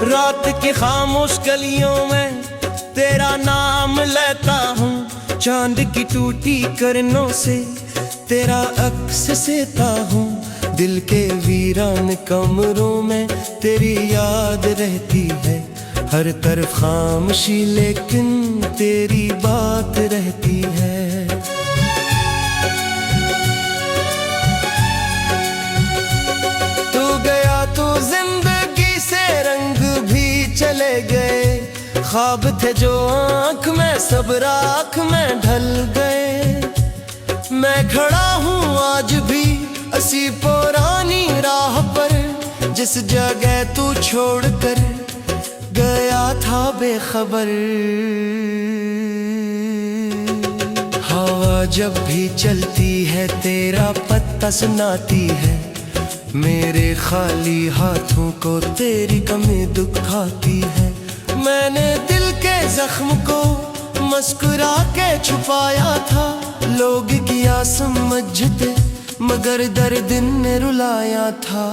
रात की खामोश गलियों में तेरा नाम लेता हूँ, चांद की टूटी किरणों से तेरा अक्स सेता हूँ। दिल के वीरान कमरों में तेरी याद रहती है, हर तरफ खामोशी लेकिन तेरी बात रहती है। तू गया तो जिंदगी से रंग भी चले गए, ख्वाब थे जो आँख में सब राख में ढल गए। मैं खड़ा हूँ आज भी उसी पुरानी राह पर, जिस जगह तू छोड़कर गया था बेखबर। हवा जब भी चलती है तेरा पत्ता सुनाती है, मेरे खाली हाथों को तेरी कमी दुखाती है। मैंने दिल के जख्म को मुस्कुरा के छुपाया था, लोग किया समझते मगर दर्द ने रुलाया था।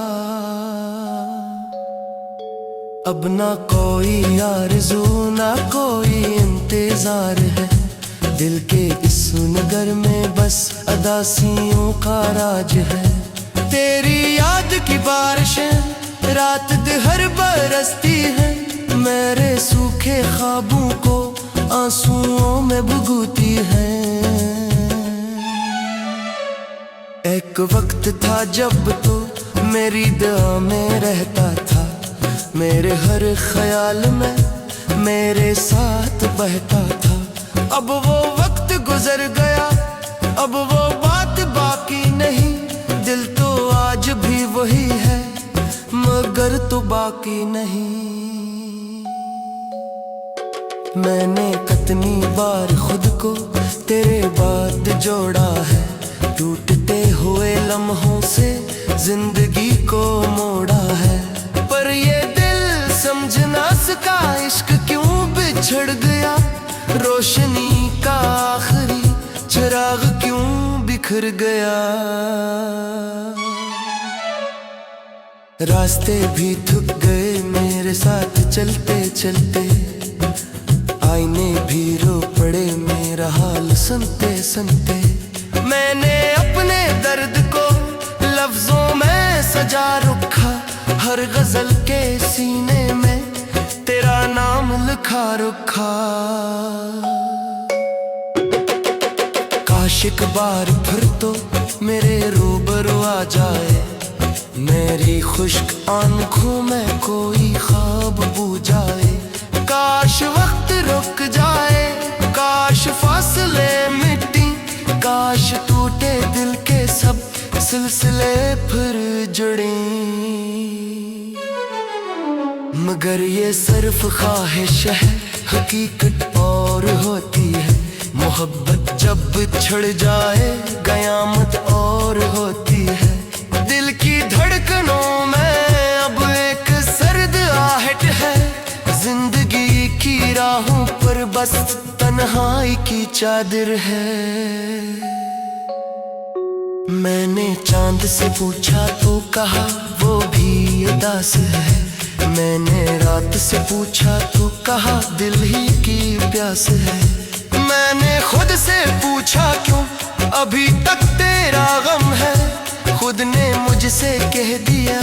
अब ना कोई आरज़ू ना कोई इंतजार है, दिल के इस नगर में बस अदासियों का राज है। तेरी याद की बारिशें रात दिहर बरसती है, मेरे सूखे ख्वाबों को आंसुओं में भुगती है। एक वक्त था जब तो मेरी दुआ में रहता था, मेरे हर ख्याल में मेरे साथ बहता था। अब वो वक्त गुजर गया, अब वो बात बाकी नहीं, दिल तो आज भी वही है मगर तो बाकी नहीं। मैंने कितनी बार खुद को तेरे बाद जोड़ा है, टूटते हुए लम्हों से जिंदगी को मोड़ा है। पर ये दिल समझ ना सका इश्क क्यों बिछड़ गया, रोशनी का आखिरी चिराग क्यों बिखर गया। रास्ते भी थक गए मेरे साथ चलते चलते, आईने भी रो पड़े मेरा हाल सुनते सुनते। मैंने अपने दर्द को लफ्जों में सजा रखा, हर गजल के सीने में तेरा नाम लिखा रखा। काश एक बार फिर तो मेरे रूबरू आ जाए, मेरी खुश्क आंखों में कोई ख्वाब बू जाए। काश वक्त रुक जाए, काश फासले मिट्टी, काश टूटे दिल के सब सिलसिले फिर जुड़े। मगर ये सिर्फ ख्वाहिश है, हकीकत और होती है। मोहब्बत जब बिछड़ जाए कयामत और होती है। दिल की धड़कनों में अब एक सर्द आहट है, जिंदगी की राहों पर बस तन्हाई की चादर है। मैंने चांद से पूछा तो कहा वो भी उदास है, मैंने रात से पूछा तो कहा दिल ही की प्यास है। मैंने खुद से पूछा क्यों अभी तक तेरा गम है, खुद ने मुझसे कह दिया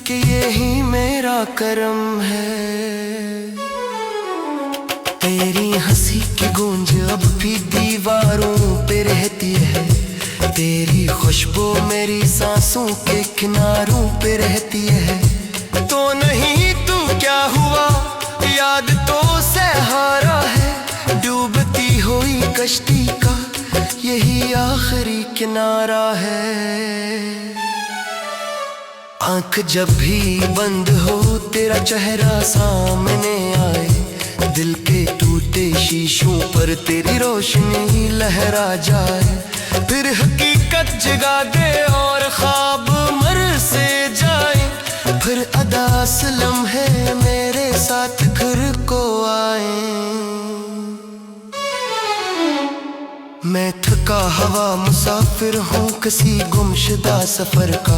कि यही मेरा करम है। तेरी हंसी की गूंज अब भी दीवारों पे रहती है, तेरी खुशबू मेरी सांसों के किनारों पे रहती है। तो नहीं तू क्या हुआ, याद तो सहारा है, डूबती हुई कश्ती का यही आखिरी किनारा है। आंख जब भी बंद हो तेरा चेहरा सामने आए, दिल के टूटे शीशों पर तेरी रोशनी लहरा जाए। फिर हकीकत जगा दे और ख्वाब मर से जाए, फिर अदास लम्हे मेरे साथ घर को आए। मैं थका हवा मुसाफिर हूँ किसी गुमशुदा सफर का,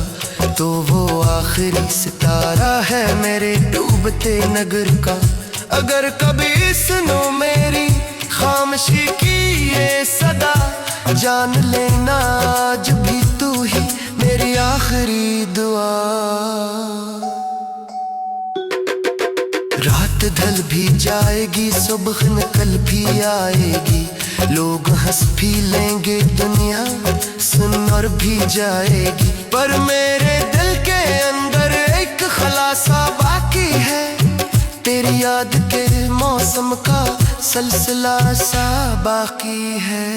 तो वो आखिरी सितारा है मेरे डूबते नगर का। अगर कभी सुनो मेरी खामोशी की ये सदा, जान लेना आज भी तू ही मेरी आखिरी दुआ। रात ढल भी जाएगी, सुबह निकल भी आएगी, लोग हंस भी लेंगे, दुनिया सुन और भी जाएगी, पर मेरे दिल के अंदर एक खलासा बाकी है, तेरी याद के मौसम का सिलसिला सा बाकी है।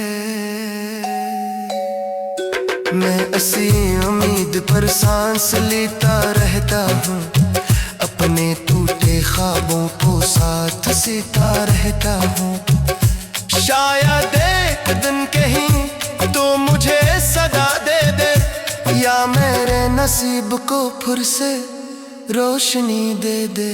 मैं ऐसी उम्मीद पर सांस लेता रहता हूँ, अपने टूटे ख्वाबों को साथ सीता रहता हूँ। शायद एक दिन कहीं तो मुझे सदा दे दे, या मेरे नसीब को फिर से रोशनी दे दे।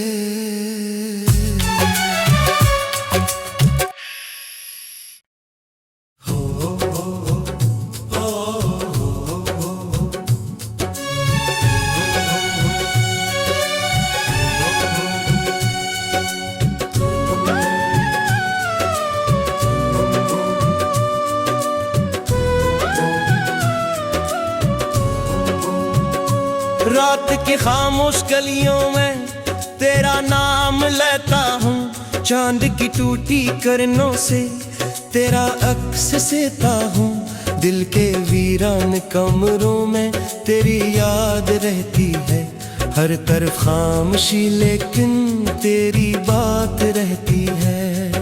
रात की खामोश गलियों में तेरा नाम लेता हूँ, चांद की टूटी किरणों से तेरा अक्स सेता हूँ, दिल के वीरान कमरों में तेरी याद रहती है, हर तरफ खामोशी लेकिन तेरी बात रहती है।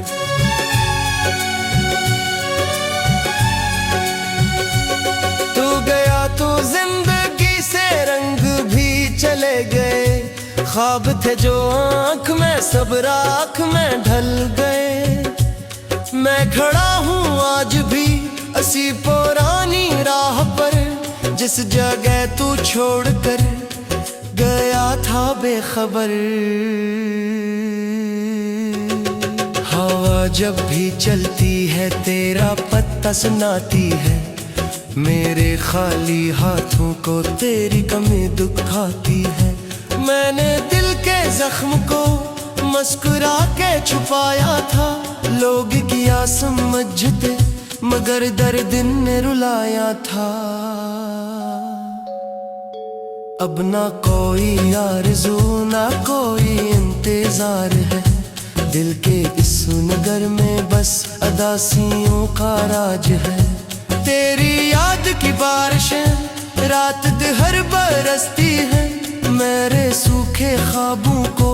तू गया तो जिंदगी से रंग भी चले गए, ख्वाब थे जो आँख में सब राख में ढल गए। मैं खड़ा हूँ आज भी उसी पुरानी राह पर, जिस जगह तू छोड़कर गया था बेखबर। हवा जब भी चलती है तेरा पत्ता सुनाती है, मेरे खाली हाथों को तेरी कमी दुखाती है। मैंने दिल के जख्म को मुस्कुरा के छुपाया था, लोग किया समझते मगर दर्द ने रुलाया था। अब ना कोई आरज़ू ना कोई इंतजार है, दिल के इस नगर में बस अदासियों का राज है। तेरी याद की बारिशें रात दिहर बरसती हैं, मेरे सूखे ख्वाबों को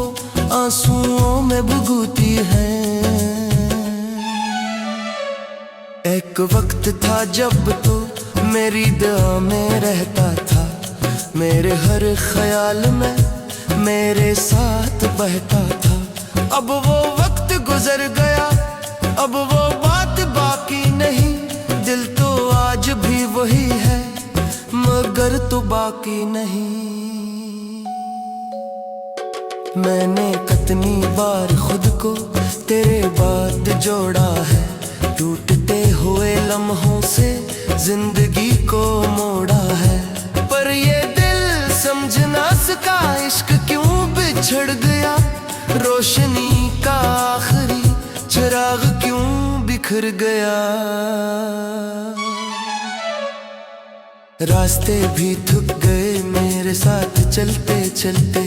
आंसुओं में भुगती हैं। एक वक्त था जब तो मेरी दुआ में रहता था, मेरे हर ख्याल में मेरे साथ बहता था। अब वो वक्त गुजर गया, अब वो बात बाकी नहीं, दिल तो आज भी वही है मगर तो बाकी नहीं। मैंने कितनी बार खुद को तेरे बाद जोड़ा है, टूटते हुए लम्हों से जिंदगी को मोड़ा है, पर ये दिल समझ ना सका इश्क क्यों बिछड़ गया, रोशनी का आखिरी चिराग क्यों बिखर गया। रास्ते भी थक गए मेरे साथ चलते चलते,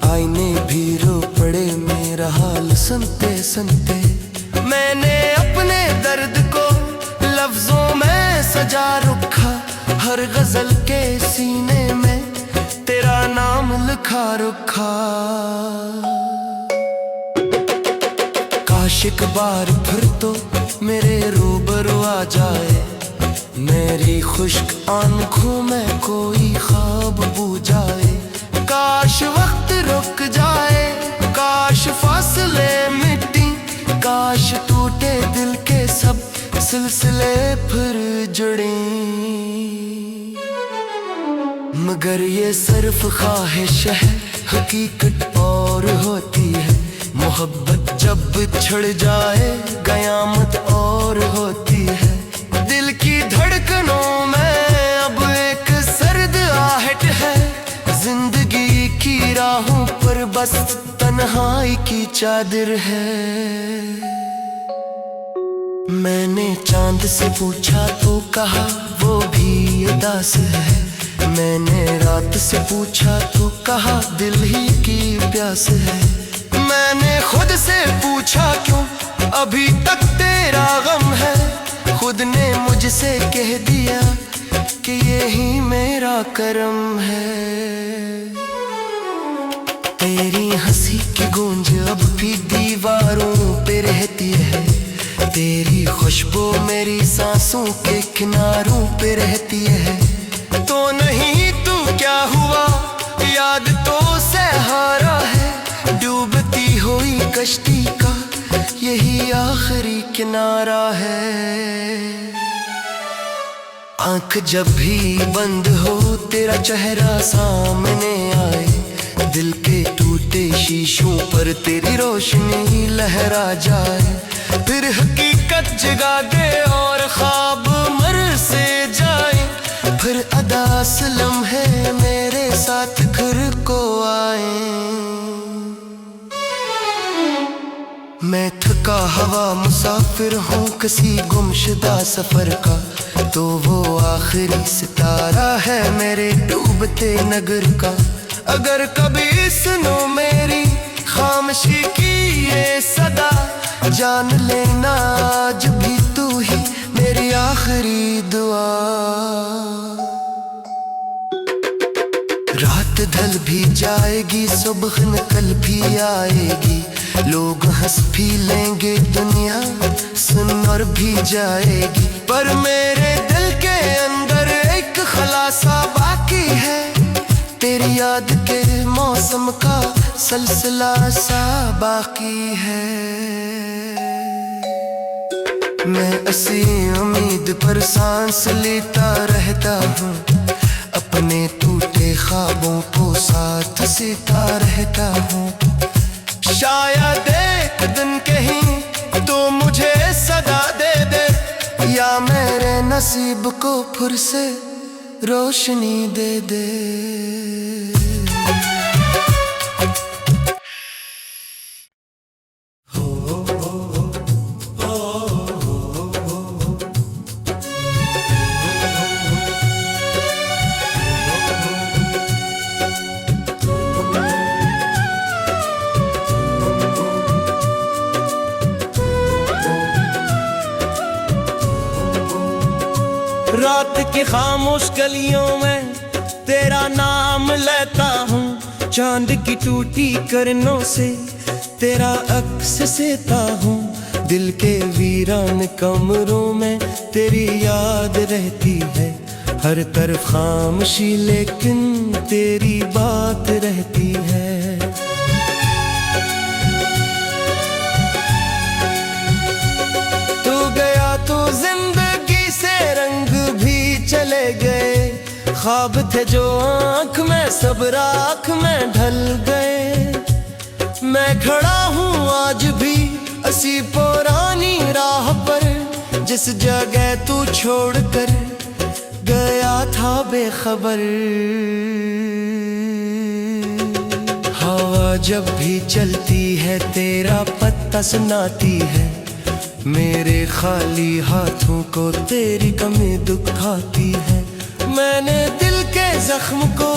आईने भी रो पड़े मेरा हाल सुनते सुनते। मैंने अपने दर्द को लफ्जों में सजा रखा, हर गजल के सीने में तेरा नाम लिखा रखा। काश एक बार फिर तो मेरे रूबरू आ जाए, मेरी खुश्क आंखों में कोई ख्वाब बू जाए। काश वक्त रुक जाए, काश फासले मिटी, काश टूटे दिल के सब सिलसिले फिर जुड़े। मगर ये सिर्फ ख्वाहिश है, हकीकत और होती है। मोहब्बत जब छिड़ जाए कयामत और होती है। दिल की धड़कनों में अब एक सर्द आहट है। जिंदगी की राहों पर बस तन्हाई की चादर है। मैंने चांद से पूछा तो कहा वो भी उदास है। मैंने रात से पूछा तो कहा दिल ही की प्यास है। मैंने खुद से पूछा क्यों अभी तक तेरा गम है। खुद ने मुझसे कह दिया कि यही मेरा करम है। तेरी हंसी की गूंज अब भी दीवारों पे रहती है। तेरी खुशबू मेरी सांसों के किनारों पे रहती है। तो नहीं तू क्या हुआ याद तो सहारा है। डूबती हुई कश्ती का यही आखिरी किनारा है। आंख जब भी बंद हो तेरा चेहरा सामने आए। दिल के टूटे शीशों पर तेरी रोशनी लहरा जाए। फिर हकीकत जगा दे और ख्वाब मर से जाए। फिर अदास लम्हे मेरे साथ घर को आए। मैं थका हवा मुसाफिर हूँ किसी गुमशुदा सफर का। तो वो आखिरी सितारा है मेरे डूबते नगर का। अगर कभी सुनो मेरी खामोशी की ये सदा, जान लेना आज भी तू ही मेरी आखिरी दुआ। रात ढल भी जाएगी सुबह निकल भी आएगी। लोग हंस भी लेंगे दुनिया सुन और भी जाएगी। पर मेरे दिल के अंदर एक खुलासा बाकी है। तेरी याद के मौसम का सिलसिला सा बाकी है। मैं इसी उम्मीद पर सांस लेता रहता हूँ। अपने टूटे ख्वाबों को साथ सीता रहता हूँ। शायद एक दिन कहीं तो मुझे सदा दे दे, या मेरे नसीब को फिर से रोशनी दे दे। रात की खामोश गलियों में तेरा नाम लेता हूँ। चांद की टूटी किरणों से तेरा अक्स सेता हूँ। दिल के वीरान कमरों में तेरी याद रहती है। हर तरफ खामोशी लेकिन तेरी बात रहती है। तू गया तो जिंदगी से रंग भी चले गए। ख्वाब थे जो आँख में सब राख में ढल गए। मैं खड़ा हूँ आज भी इसी पुरानी राह पर, जिस जगह तू छोड़कर गया था बेखबर। हवा जब भी चलती है तेरा पत्ता सुनाती है। मेरे खाली हाथों को तेरी कमी दुखाती है। मैंने दिल के जख्म को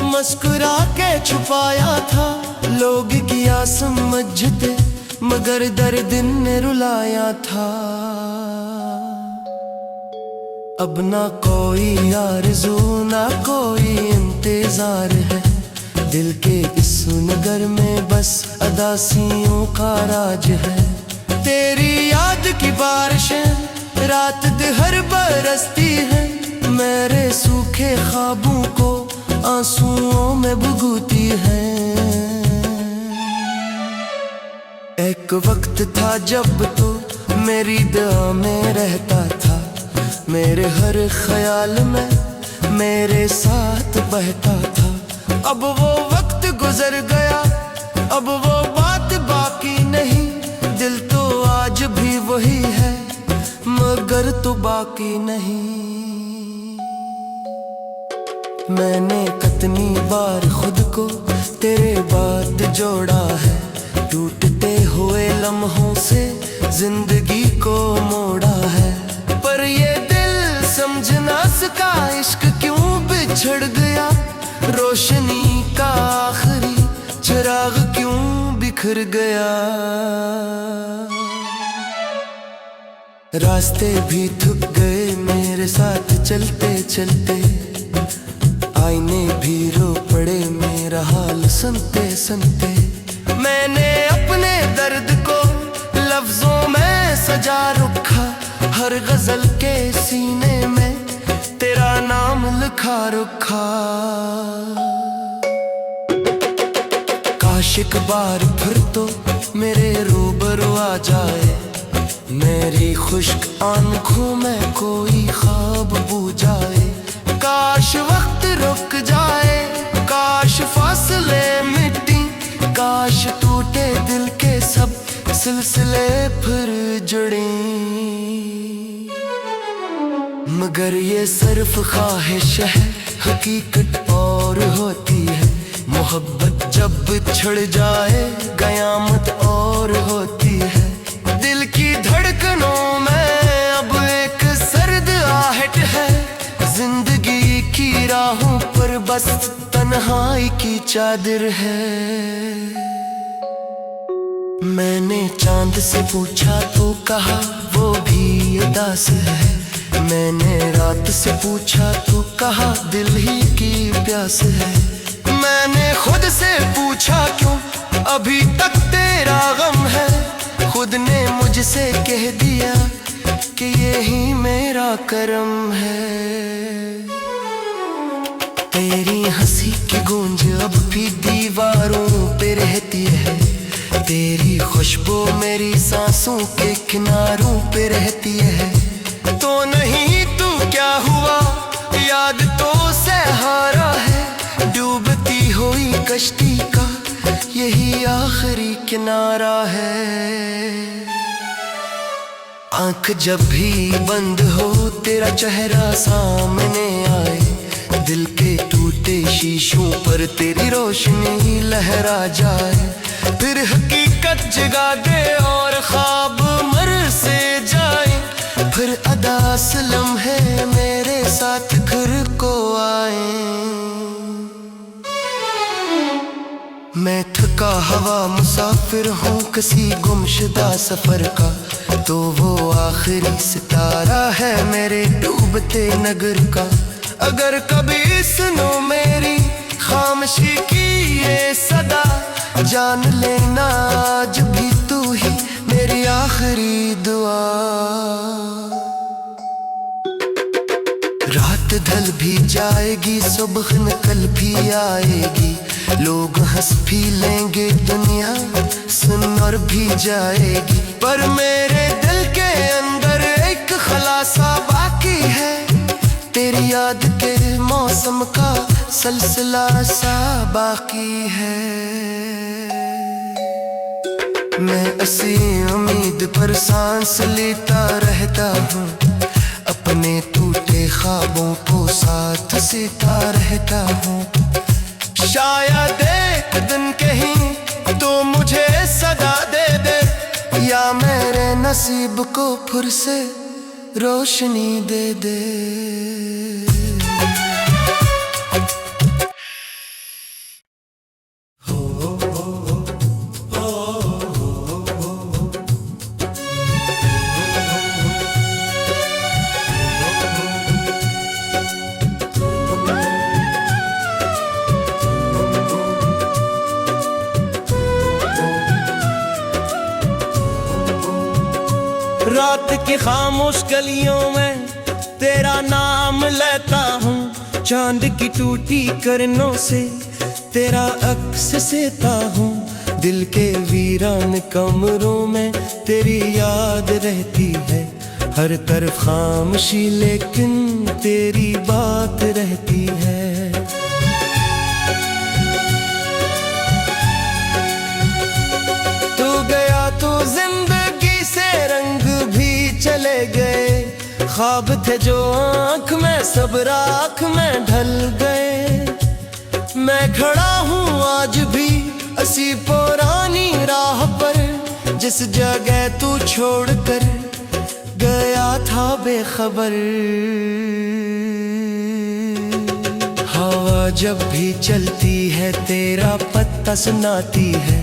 मुस्कुरा के छुपाया था। लोग किया समझते मगर दर्द ने रुलाया था। अब ना कोई आरज़ू ना कोई इंतजार है। दिल के इस नगर में बस अदासियों का राज है। तेरी याद की बारिशें रात दहर बरसती है। मेरे सूखे ख्वाबों को आंसुओं में भुगती है। एक वक्त था जब तू मेरी दुआ में रहता था। मेरे हर ख्याल में मेरे साथ बहता था। अब वो वक्त गुजर गया, अब वो बात बाकी नहीं। तो बाकी नहीं। मैंने कितनी बार खुद को तेरे बाद जोड़ा है, टूटते हुए लम्हों से जिंदगी को मोड़ा है। पर ये दिल समझ ना सका इश्क क्यों बिछड़ गया, रोशनी का आखिरी चिराग क्यों बिखर गया। रास्ते भी थक गए मेरे साथ चलते चलते, आईने भी रो पड़े मेरा हाल सुनते सुनते। मैंने अपने दर्द को लफ्जों में सजा रखा, हर गजल के सीने में तेरा नाम लिखा रखा। काश एक बार फिर तो मेरे रूबरू आ जाए, मेरी खुश्क आंखों में कोई ख्वाब बू जाए। काश वक्त रुक जाए, काश फासले मिट्टी, काश टूटे दिल के सब सिलसिले फिर जुड़े। मगर ये सिर्फ ख्वाहिश है, हकीकत और होती है। मोहब्बत जब बिछड़ जाए कयामत और होती है। दिल की धड़कनों में अब एक सर्द आहट है, जिंदगी की राहों पर बस तन्हाई की चादर है। मैंने चांद से पूछा तो कहा वो भी उदास है, मैंने रात से पूछा तो कहा दिल ही की प्यास है। मैंने खुद से पूछा क्यों अभी तक तेरा गम है, खुद ने मुझसे कह दिया कि यही मेरा करम है। तेरी हंसी की गूंज अब भी दीवारों पे रहती है, तेरी खुशबू मेरी सांसों के किनारों पे रहती है। तो नहीं तू क्या हुआ, याद तो सहारा है, डूबती हुई कश्ती का यही आखिरी किनारा है। आंख जब भी बंद हो तेरा चेहरा सामने आए, दिल के टूटे शीशों पर तेरी रोशनी लहरा जाए। फिर हकीकत जगा दे और ख्वाब मर से जाए, फिर अदास लम्हे मेरे साथ घर को आए। मैं थका हवा मुसाफिर हूँ किसी गुमशुदा सफर का, तो वो आखिरी सितारा है मेरे डूबते नगर का। अगर कभी सुनो मेरी खामोशी की ये सदा, जान लेना आज भी तू ही मेरी आखिरी दुआ। रात ढल भी जाएगी सुबह निकल भी आएगी, लोग हंस भी लेंगे दुनिया सुन और भी जाएगी। पर मेरे दिल के अंदर एक खलासा बाकी है, तेरी याद के मौसम का सिलसिला सा बाकी है। मैं ऐसी उम्मीद पर सांस लेता रहता हूँ, अपने टूटे ख्वाबों को साथ सीता रहता हूँ। शायद एक दिन कहीं तो मुझे सदा दे दे, या मेरे नसीब को फिर से रोशनी दे दे। रात की खामोश गलियों में तेरा नाम लेता हूँ, चांद की टूटी किरणों से तेरा अक्स सेता हूँ। दिल के वीरान कमरों में तेरी याद रहती है, हर तरफ खामोशी लेकिन तेरी बात रहती है। तू गया तो जिंदगी से रंग भी चले गए, ख्वाब थे जो आँख में सब राख में ढल गए। मैं खड़ा हूँ आज भी उसी पुरानी राह पर, जिस जगह तू छोड़कर गया था बेखबर। हवा जब भी चलती है तेरा पत्ता सुनाती है,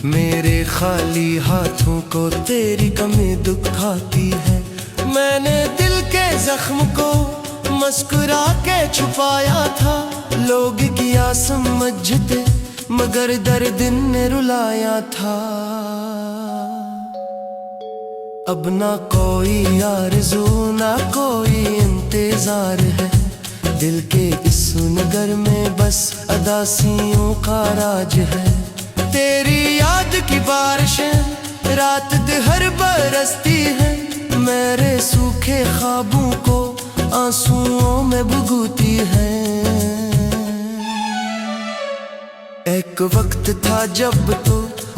मेरे खाली हाथों को तेरी कमी दुखाती है। मैंने दिल के जख्म को मुस्कुरा के छुपाया था, लोग किया समझते मगर दर्द ने रुलाया था। अब ना कोई आरज़ू ना कोई इंतजार है, दिल के इस नगर में बस अदासियों का राज है। तेरी याद की बारिशें रात दिहर बरसती है, मेरे सूखे ख्वाबों को आंसुओं में भुगती है। एक वक्त था जब तू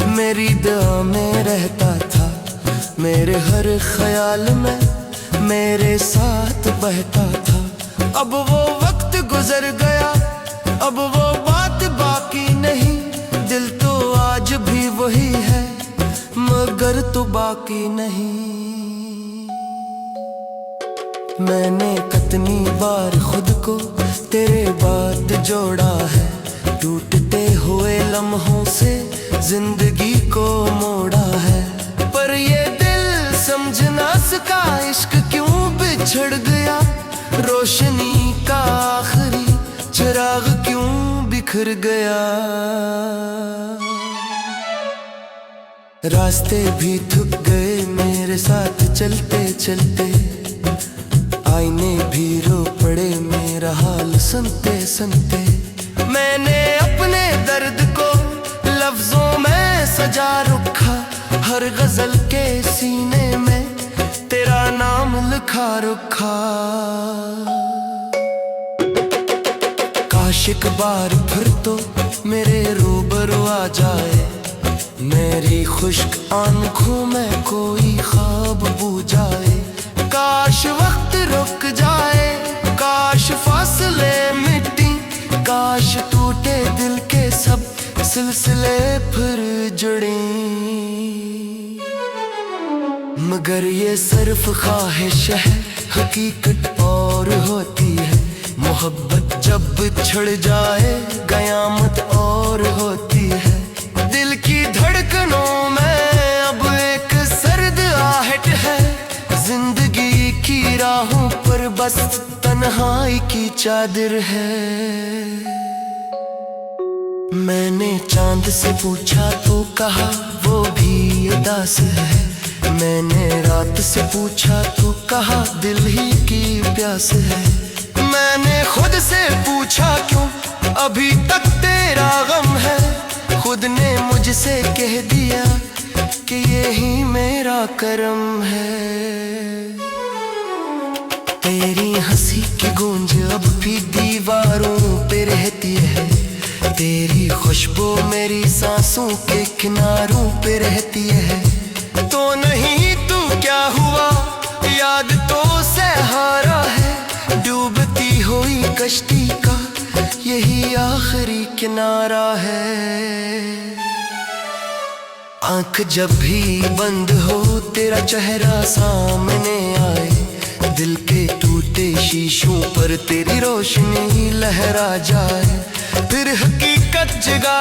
मेरी दुआ में रहता था, मेरे हर ख्याल में मेरे साथ बहता था। अब वो वक्त गुजर गया, अब वो बात बाकी नहीं, दिल तो आज भी वही है मगर तो बाकी नहीं। मैंने कितनी बार खुद को तेरे बाद जोड़ा है, टूटते हुए लम्हों से जिंदगी को मोड़ा है। पर ये दिल समझ ना सका इश्क क्यों बिछड़ गया, रोशनी का आखिरी चिराग क्यों बिखर गया। रास्ते भी थक गए मेरे साथ चलते चलते, आईने भी रो पड़े मेरा हाल सुनते सुनते। मैंने अपने दर्द को लफ्जों में सजा रखा, हर गजल के सीने में तेरा नाम लिखा रखा। काश एक बार फिर तो मेरे रूबरू आ जाए, मेरी खुश्क आंखों में कोई ख्वाब बू जाए। काश वक्त रुक जाए, काश फासले मिट्टी, काश टूटे दिल के सब सिलसिले फिर जुड़े। मगर ये सिर्फ ख्वाहिश है, हकीकत और होती है। मोहब्बत जब बिछड़ जाए कयामत और होती है। दिल की धड़कनों में अब एक सर्द आहट है, जिंदगी की राहों पर बस तन्हाई की चादर है। मैंने चांद से पूछा तो कहा वो भी उदास है, मैंने रात से पूछा तो कहा दिल ही की प्यास है। मैंने खुद से पूछा क्यों अभी तक तेरा गम है, खुद ने मुझसे कह दिया कि यही मेरा करम है। तेरी हंसी की गूंज अब भी दीवारों पे रहती है, तेरी खुशबू मेरी सांसों के किनारों पे रहती है। तो नहीं तू क्या हुआ, याद तो सहारा है, डूबती हुई कश्ती का यही आखिरी किनारा है। आंख जब भी बंद हो तेरा चेहरा सामने आए, दिल के टूटे शीशों पर तेरी रोशनी लहरा जाए, फिर हकीकत जगा